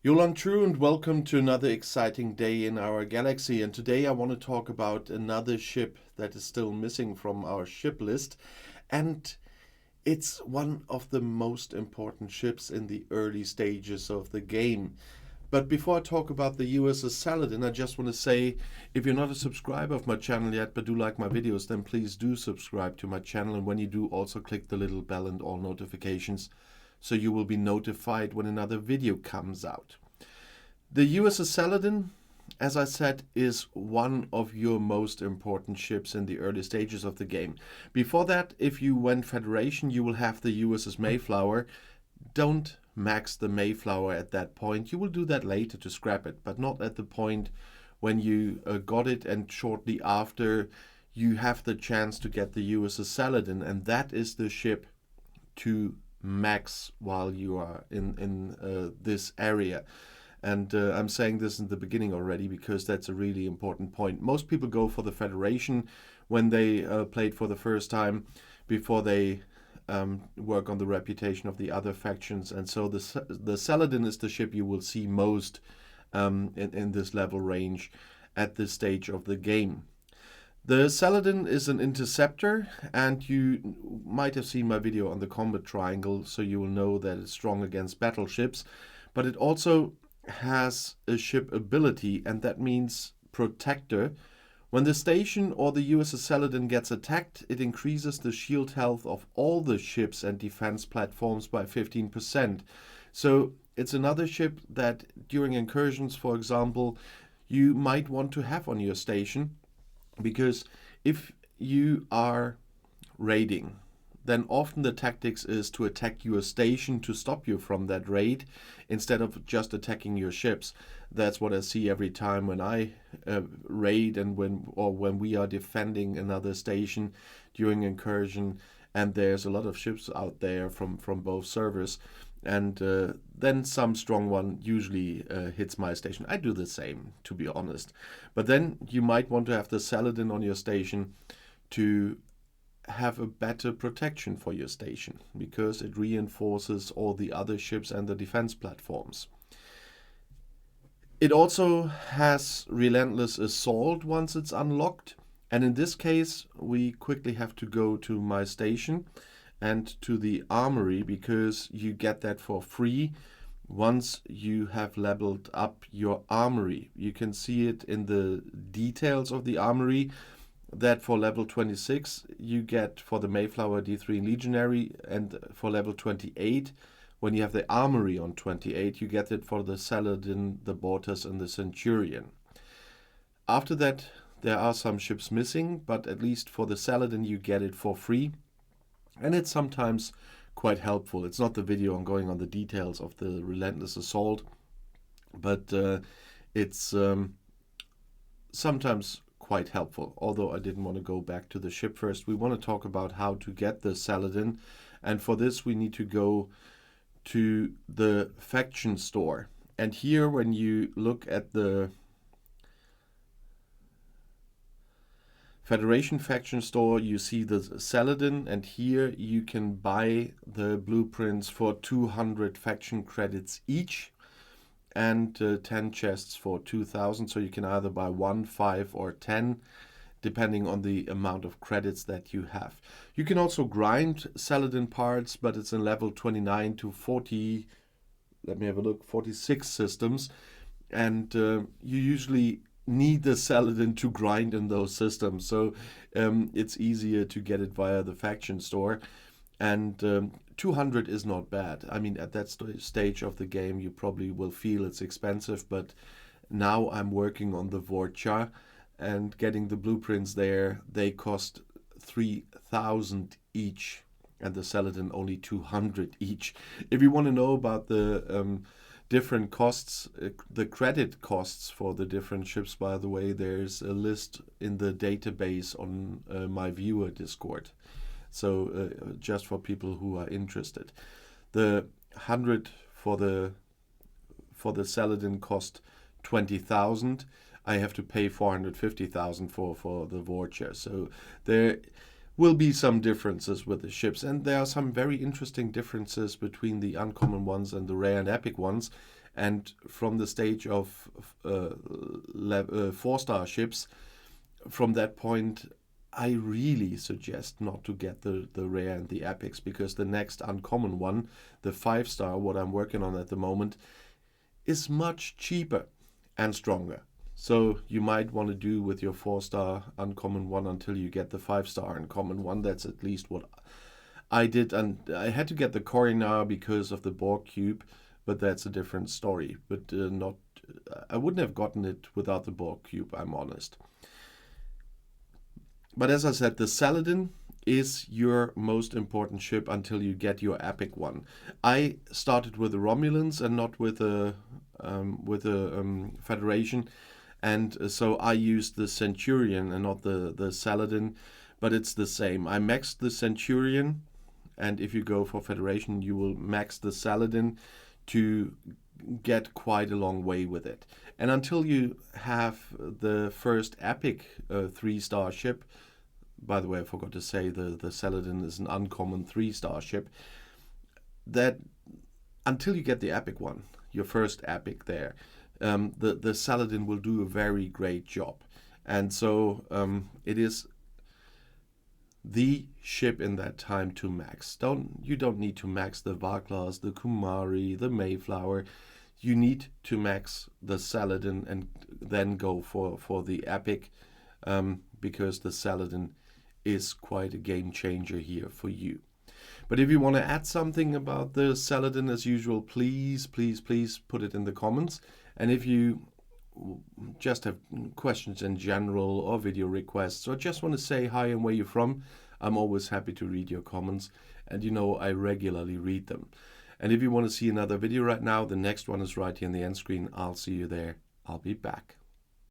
Yolan True and welcome to another exciting day in our galaxy. And today I want to talk about another ship that is still missing from our ship list. And it's one of the most important ships in the early stages of the game. But before I talk about the USS Saladin, I just want to say, if you're not a subscriber of my channel yet but do like my videos, then please do subscribe to my channel. And when you do, also click the little bell and all notifications so you will be notified when another video comes out. The USS Saladin, as I said, is one of your most important ships in the early stages of the game. Before that, if you went Federation, you will have the USS Mayflower. Don't max the Mayflower at that point. You will do that later to scrap it, but not at the point when you got it, and shortly after you have the chance to get the USS Saladin, and that is the ship to max while you are in this area. And I'm saying this in the beginning already because that's a really important point. Most people go for the Federation when they played for the first time before they work on the reputation of the other factions. And so the Saladin is the ship you will see most in this level range at this stage of the game. The Saladin is an interceptor, and you might have seen my video on the combat triangle, so you will know that it's strong against battleships, but it also has a ship ability, and that means protector. When the station or the USS Saladin gets attacked, it increases the shield health of all the ships and defense platforms by 15%. So it's another ship that during incursions, for example, you might want to have on your station, because if you are raiding, then often the tactics is to attack your station to stop you from that raid instead of just attacking your ships. That's what I see every time when I raid and when we are defending another station during incursion, and there's a lot of ships out there from both servers, and then some strong one usually hits my station. I do the same, to be honest. But then you might want to have the Saladin on your station to have a better protection for your station, because it reinforces all the other ships and the defense platforms. It also has Relentless Assault once it's unlocked, and in this case we quickly have to go to my station and to the armory, because you get that for free once you have leveled up your armory. You can see it in the details of the armory that for level 26 you get for the Mayflower, D3 Legionary, and for level 28, when you have the armory on 28, you get it for the Saladin, the Bortas, and the Centurion. After that, there are some ships missing, but at least for the Saladin you get it for free, and it's sometimes quite helpful. It's not the video on going on the details of the Relentless Assault, but it's sometimes quite helpful. Although I didn't want to go back to the ship first, we want to talk about how to get the Saladin, and for this we need to go to the faction store. And here, when you look at the Federation faction store, you see the Saladin, and here you can buy the blueprints for 200 faction credits each, and 10 chests for 2,000. So you can either buy 1, 5, or 10, depending on the amount of credits that you have. You can also grind Saladin parts, but it's in level 29 to 40, let me have a look, 46 systems, and you usually need the Saladin to grind in those systems, so it's easier to get it via the faction store. And 200 is not bad. I mean, at that stage of the game you probably will feel it's expensive, but now I'm working on the Vorcha and getting the blueprints there. They cost 3,000 each, and the Saladin only 200 each. If you want to know about the different costs, the credit costs for the different ships, by the way, there's a list in the database on my viewer Discord. So just for people who are interested, the 100 for the Saladin cost 20,000. I have to pay 450,000 for the Vorcha. So there will be some differences with the ships, and there are some very interesting differences between the uncommon ones and the rare and epic ones. And from the stage of 4-star ships, from that point, I really suggest not to get the rare and the epics, because the next uncommon one, the 5-star, what I'm working on at the moment, is much cheaper and stronger. So you might want to do with your 4-star uncommon one until you get the 5-star uncommon one. That's at least what I did. And I had to get the Corinar because of the Borg cube, but that's a different story. But I wouldn't have gotten it without the Borg cube, I'm honest. But as I said, the Saladin is your most important ship until you get your epic one. I started with the Romulans and not with the Federation, and so I used the Centurion and not the Saladin, but it's the same. I maxed the Centurion, and if you go for Federation, you will max the Saladin to get quite a long way with it. And until you have the first epic 3-star ship, by the way, I forgot to say the Saladin is an uncommon 3-star ship, that until you get the epic one, your first epic there, the Saladin will do a very great job. And so it is the ship in that time to max. You don't need to max the Vaklas, the Kumari, the Mayflower. You need to max the Saladin and then go for the epic, because the Saladin is quite a game changer here for you. But if you want to add something about the Saladin, as usual, please put it in the comments. And if you just have questions in general or video requests, or just want to say hi and where you're from, I'm always happy to read your comments. And you know, I regularly read them. And if you want to see another video right now, the next one is right here in the end screen. I'll see you there. I'll be back.